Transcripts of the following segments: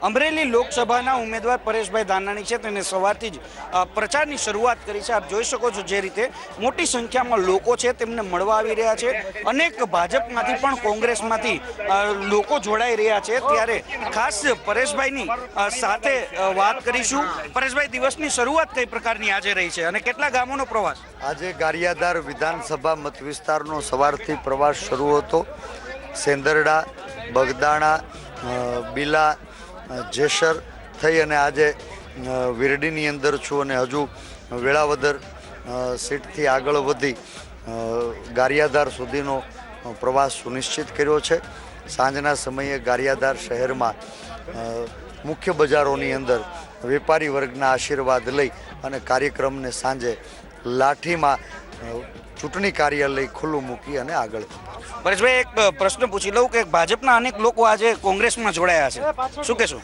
અમરેલી લોકસભાના ઉમેદવાર પરેશભાઈ ધાનાણી છે તેને સવારથી જ પ્રચારની શરૂઆત કરી છે। આપ જોઈ શકો છો જે રીતે મોટી સંખ્યામાં લોકો છે તેમને મળવા આવી રહ્યા છે। અનેક ભાજપમાંથી પણ કોંગ્રેસમાંથી લોકો જોડાઈ રહ્યા છે। ત્યારે ખાસ પરેશભાઈની સાથે વાત કરીશું। પરેશભાઈ, દિવસની શરૂઆત કઈ પ્રકારની આજે રહી છે અને કેટલા ગામોનો પ્રવાસ? આજે ગારિયાધાર વિધાનસભા મત વિસ્તારનો સવારથી પ્રવાસ શરૂ હતો। સેંદરડા, બગદાણા, બીલા, જેસર થઈ અને આજે વિરડીની અંદર છું અને હજુ વેળાવદર સીટથી આગળ વધી ગારિયાધાર સુધીનો પ્રવાસ સુનિશ્ચિત કર્યો છે। સાંજના સમયે ગારિયાધાર શહેરમાં મુખ્ય બજારોની અંદર વેપારી વર્ગના આશીર્વાદ લઈ અને કાર્યક્રમને સાંજે લાઠીમાં ચૂંટણી કાર્યાલય ખુલ્લું મૂકી અને આગળ। પરેશભાઈ, એક પ્રશ્ન પૂછી લઉં કે ભાજપના અનેક લોકો આજે કોંગ્રેસમાં જોડાયા છે, શું કહેશો?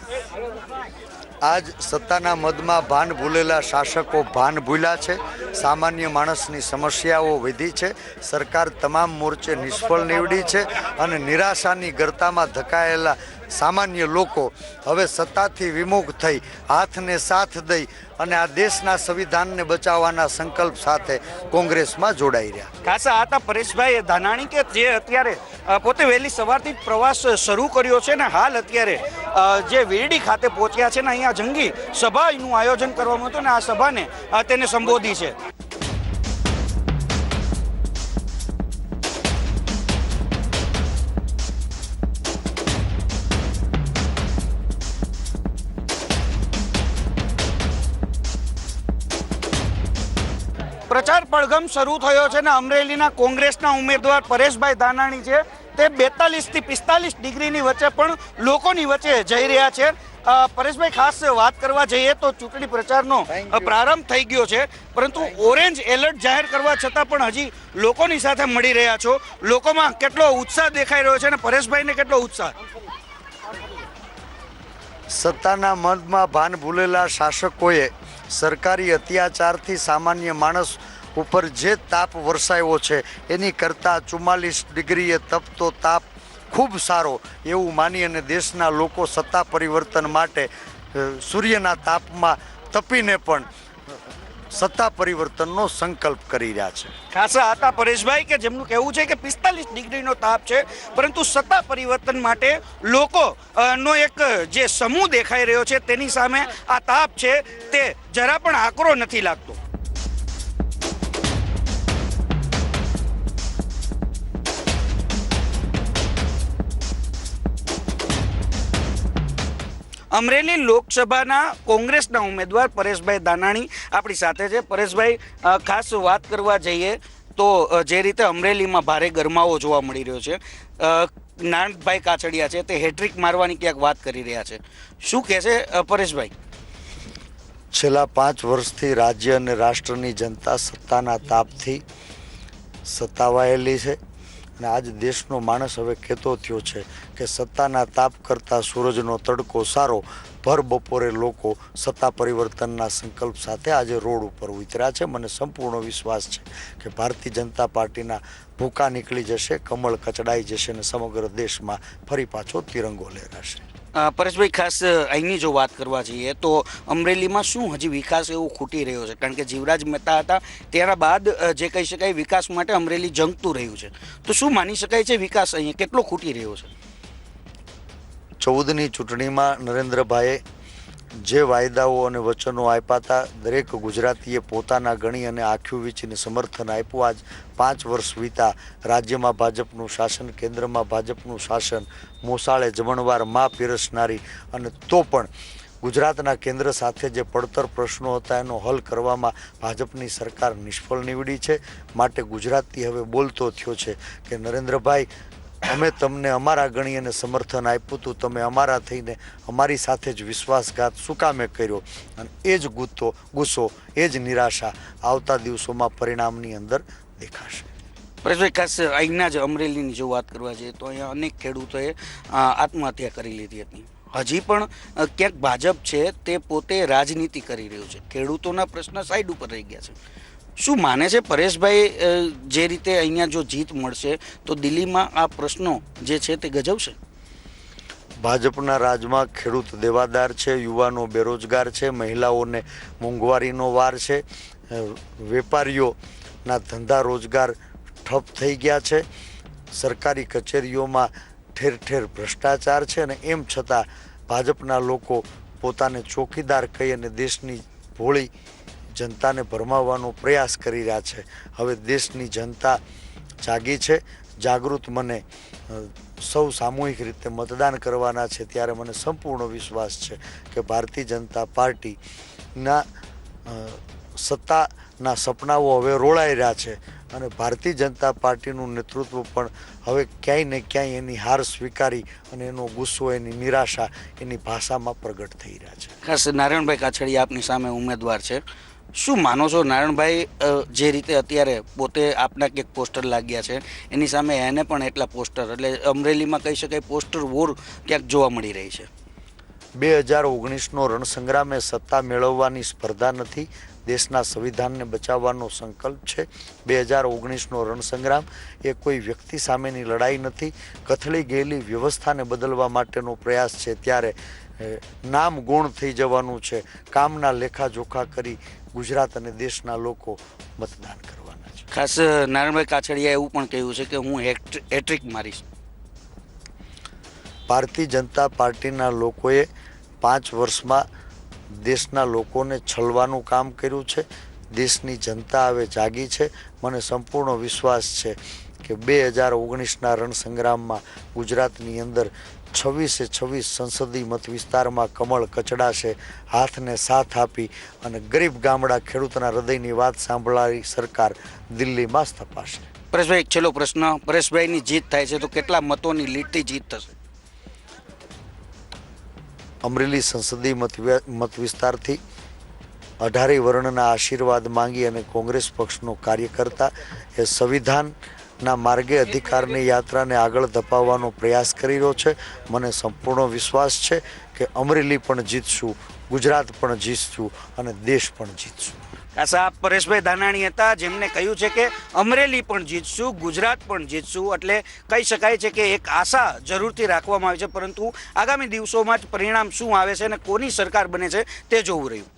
આજ સત્તાના મદમાં ભાન ભૂલેલા શાસકો ભાન ભૂલ્યા છે। સામાન્ય માણસની સમસ્યાઓ વધી છે। સરકાર તમામ મોરચે નિષ્ફળ નીવડી છે અને નિરાશાની ગર્તામાં ધકાયેલા સામાન્ય લોકો હવે સત્તાથી વિમુખ થઈ હાથને સાથ દઈ અને આ દેશના સંવિધાનને બચાવવાના સંકલ્પ સાથે કોંગ્રેસમાં જોડાઈ રહ્યા। ખાસ આ હતા પરેશભાઈ ધાનાણી કે જે અત્યારે પોતે વહેલી સવારથી જ પ્રવાસ શરૂ કર્યો છે ને હાલ અત્યારે જે વીરડી ખાતે પહોંચ્યા છે ને અહીંયા જંગી સભાનું આયોજન કરવામાં હતું ને આ સભાને તેને સંબોધી છે। પ્રચાર પડઘમ શરૂ થયો છે ને અમરેલીના કોંગ્રેસના ઉમેદવાર પરેશભાઈ ધાનાણી છે તે 42 થી 45 ડિગ્રીની વચ્ચે પણ લોકોની વચ્ચે જઈ રહ્યા છે। પરેશભાઈ, ખાસ વાત કરવા જઈએ તો ચૂંટણી પ્રચારનો પ્રારંભ થઈ ગયો છે, પરંતુ ઓરેન્જ એલર્ટ જાહેર કરવા છતાં પણ હજી લોકોની સાથે મળી રહ્યા છો। લોકોમાં કેટલો ઉત્સાહ દેખાઈ રહ્યો છે અને પરેશભાઈને કેટલો ઉત્સાહ? સત્તાના મદમાં ભાન ભૂલેલા શાસકોએ સરકારી અત્યાચારથી સામાન્ય માણસ ઉપર જે તાપ વરસાયો છે એની કરતાં 44 ડિગ્રીએ તપતો તાપ ખૂબ સારો એવું માની અને દેશના લોકો સત્તા પરિવર્તન માટે સૂર્યના તાપમાં તપીને પણ સત્તા પરિવર્તનનો સંકલ્પ કરી રહ્યા છે। ખાસા હતા પરેશભાઈ કે જેમનું કહેવું છે કે 45 ડિગ્રીનો તાપ છે, પરંતુ સત્તા પરિવર્તન માટે લોકોનો એક જે સમૂહ દેખાઈ રહ્યો છે તેની સામે આ તાપ છે તે જરા પણ આકરો નથી લાગતો। અમરેલી લોકસભાના કોંગ્રેસના ઉમેદવાર પરેશભાઈ ધાનાણી આપણી સાથે છે। પરેશભાઈ, ખાસ વાત કરવા જઈએ તો જે રીતે અમરેલીમાં ભારે ગરમાવો જોવા મળી રહ્યો છે, નાનભાઈ કાછડિયા છે તે હેટ્રિક મારવાની ક્યાંક વાત કરી રહ્યા છે, શું કહે છે પરેશભાઈ? છેલ્લા 5 વર્ષથી રાજ્ય અને રાષ્ટ્રની જનતા સત્તાના તાપથી સતાવાયેલી છે અને આજ દેશનો માણસ હવે કહેતો થયો છે કે સત્તાના તાપ કરતાં સૂરજનો તડકો સારો। ભર બપોરે લોકો સત્તા પરિવર્તનના સંકલ્પ સાથે આજે રોડ ઉપર ઉતર્યા છે। મને સંપૂર્ણ વિશ્વાસ છે કે ભારતીય જનતા પાર્ટીના ભૂકા નીકળી જશે, કમળ કચડાઈ જશે અને સમગ્ર દેશમાં ફરી પાછો તિરંગો લહેરાશે। પરેશભાઈ, ખાસ અહીંની જો વાત કરવા જઈએ તો અમરેલીમાં શું હજી વિકાસ એવો ખૂટી રહ્યો છે? કારણ કે જીવરાજ મહેતા હતા ત્યાર બાદ જે કહી શકાય વિકાસ માટે અમરેલી જંગતું રહ્યું છે, તો શું માની શકાય છે વિકાસ અહીંયા કેટલો ખૂટી રહ્યો છે? 14ની ચૂંટણીમાં નરેન્દ્રભાઈએ જે વાયદાઓ અને વચનો આપ્યા હતા દરેક ગુજરાતીએ પોતાના ગણી અને આંખ્યું વીંચીને સમર્થન આપ્યું। આજ 5 વર્ષ વીતા રાજ્યમાં ભાજપનું શાસન, કેન્દ્રમાં ભાજપનું શાસન, મોસાળે જમણવાર માં પીરસનારી અને તો પણ ગુજરાતના કેન્દ્ર સાથે જે પડતર પ્રશ્નો હતા એનો હલ કરવામાં ભાજપની સરકાર નિષ્ફળ નીવડી છે। માટે ગુજરાતી હવે બોલતો થયો છે કે નરેન્દ્રભાઈ, અમે તમને અમારા ગણી અને સમર્થન આપ્યું હતું, તમે અમારા થઈને અમારી સાથે જ વિશ્વાસઘાત શું કામે કર્યો? અને એ જ ગુસ્સો, એ જ નિરાશા આવતા દિવસોમાં પરિણામની અંદર દેખાશે। પરેશભાઈ, ખાસ અહીંના જ અમરેલીની જો વાત કરવા જઈએ તો અહીંયા અનેક ખેડૂતોએ આત્મહત્યા કરી લીધી હતી। હજી પણ ક્યાંક ભાજપ છે તે પોતે રાજનીતિ કરી રહ્યું છે, ખેડૂતોના પ્રશ્ન સાઈડ ઉપર રહી ગયા છે। શું માને છે પરેશભાઈ, જે રીતે અહીંયા જો જીત મળશે તો દિલ્હીમાં આ પ્રશ્નો જે છે તે ગજવશે? ભાજપના રાજમાં ખેડૂત દેવાદાર છે, યુવાનો બેરોજગાર છે, મહિલાઓને મોંઘવારીનો વાર છે, વેપારીઓના ધંધા રોજગાર ઠપ થઈ ગયા છે, સરકારી કચેરીઓમાં ઠેર ઠેર ભ્રષ્ટાચાર છે અને એમ છતાં ભાજપના લોકો પોતાને ચોકીદાર કહી અને દેશની ભોળી જનતાને ભરમાવવાનો પ્રયાસ કરી રહ્યા છે. હવે દેશની જનતા જાગી છે. જાગૃત મને સૌ સામૂહિક રીતે મતદાન કરવાના છે ત્યારે મને સંપૂર્ણ વિશ્વાસ છે કે ભારતીય જનતા પાર્ટીના સત્તાના સપનાઓ હવે રોળાઈ રહ્યા છે અને ભારતીય જનતા પાર્ટીનું નેતૃત્વ પણ હવે ક્યાંય ને ક્યાંય એની હાર સ્વીકારી અને એનો ગુસ્સો, એની નિરાશા એની ભાષામાં પ્રગટ થઈ રહ્યા છે. ખાસ નારાયણભાઈ કાછડિયા આપની સામે ઉમેદવાર છે. શું માનો છો નારાયણભાઈ, જે રીતે અત્યારે પોતે આપના ક્યાંક પોસ્ટર લાગ્યા છે એની સામે એને પણ એટલા પોસ્ટર, એટલે અમરેલીમાં કહી શકાય પોસ્ટર વોર ક્યાંક જોવા મળી રહી છે? 2019નો રણસંગ્રામ એ સત્તા મેળવવાની સ્પર્ધા નથી, દેશના સંવિધાનને બચાવવાનો સંકલ્પ છે. 2019નો રણસંગ્રામ એ કોઈ વ્યક્તિ સામેની લડાઈ નથી, કથળી ગયેલી વ્યવસ્થાને બદલવા માટેનો પ્રયાસ છે. ત્યારે નામ ગુણ થઈ જવાનું છે. કામના લેખાજોખા કરી ગુજરાત અને દેશના લોકો મતદાન કરવાના છે. ખાસ નારાયણભાઈ કાછડિયાએ એવું પણ કહ્યું છે કે હું હેટ્રિક મારીશ. ભારતીય જનતા પાર્ટીના લોકોએ 5 વર્ષમાં દેશના લોકોને છલવાનું કામ કર્યું છે. દેશની જનતા હવે જાગી છે. મને સંપૂર્ણ વિશ્વાસ છે કે 2019ના રણસંગ્રામમાં ગુજરાતની અંદર 26 સંસદીય મત વિસ્તારમાં કમળ કચડાશે. હાથને સાથ આપી અને ગરીબ ગામડા ખેડૂતના હૃદયની વાત સાંભળનારી સરકાર દિલ્હીમાં સ્થપાશે. પરેશભાઈ, એક છેલ્લો પ્રશ્ન. પરેશભાઈની જીત થાય છે તો કેટલા મતોની લીડથી જીત થશે? અમરેલી સંસદીય મત વિસ્તારથી 18 વર્ણના આશીર્વાદ માંગી અને કોંગ્રેસ પક્ષનો કાર્યકર્તા એ સંવિધાનના માર્ગે અધિકારની યાત્રાને આગળ ધપાવવાનો પ્રયાસ કરી રહ્યો છે. મને સંપૂર્ણ વિશ્વાસ છે કે અમરેલી પણ જીતશું, ગુજરાત પણ જીતશું અને દેશ પણ જીતશું. ખાસ આ પરેશભાઈ ધાનાણી હતા, જેમને કહ્યું છે કે અમરેલી પણ જીતશું, ગુજરાત પણ જીતશું. એટલે કહી શકાય છે કે એક આશા જરૂરથી રાખવામાં આવે છે, પરંતુ આગામી દિવસોમાં જ પરિણામ શું આવે છે અને કોની સરકાર બને છે તે જોવું રહ્યું.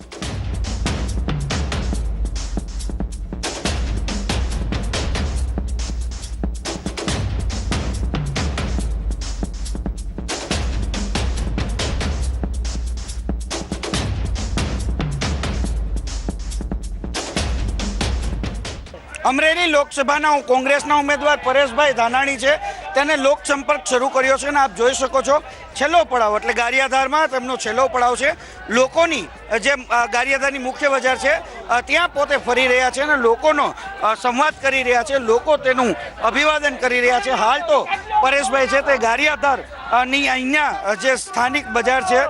અમરેલી લોકસભાના કોંગ્રેસના ઉમેદવાર પરેશભાઈ ધાનાણી છે, તેને લોકસંપર્ક શરૂ કર્યો છે અને આપ જોઈ શકો છો છેલ્લો પડાવ એટલે ગારિયાધારમાં તેમનો છેલ્લો પડાવ છે. લોકોની જે ગારિયાધારની મુખ્ય બજાર છે ત્યાં પોતે ફરી રહ્યા છે અને લોકોનો સંવાદ કરી રહ્યા છે. લોકો તેનું અભિવાદન કરી રહ્યા છે. હાલ તો પરેશભાઈ છે તે ગારિયાધારની અહીંયા જે સ્થાનિક બજાર છે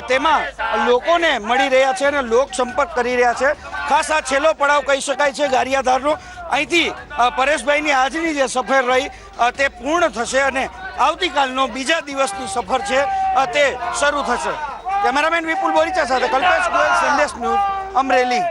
તેમાં લોકોને મળી રહ્યા છે અને લોક સંપર્ક કરી રહ્યા છે. ખાસ આ છેલ્લો પડાવ કહી શકાય છે ગારિયાધારનો. અહીંથી પરેશભાઈની આજની જે સફર રહી તે પૂર્ણ થશે અને આવતીકાલનો બીજા દિવસની સફર છે તે શરૂ થશે. કેમેરામેન વિપુલ બોરીચા સાથે કલ્પેશ ગોયલ, સંદેશ ન્યૂઝ, અમરેલી.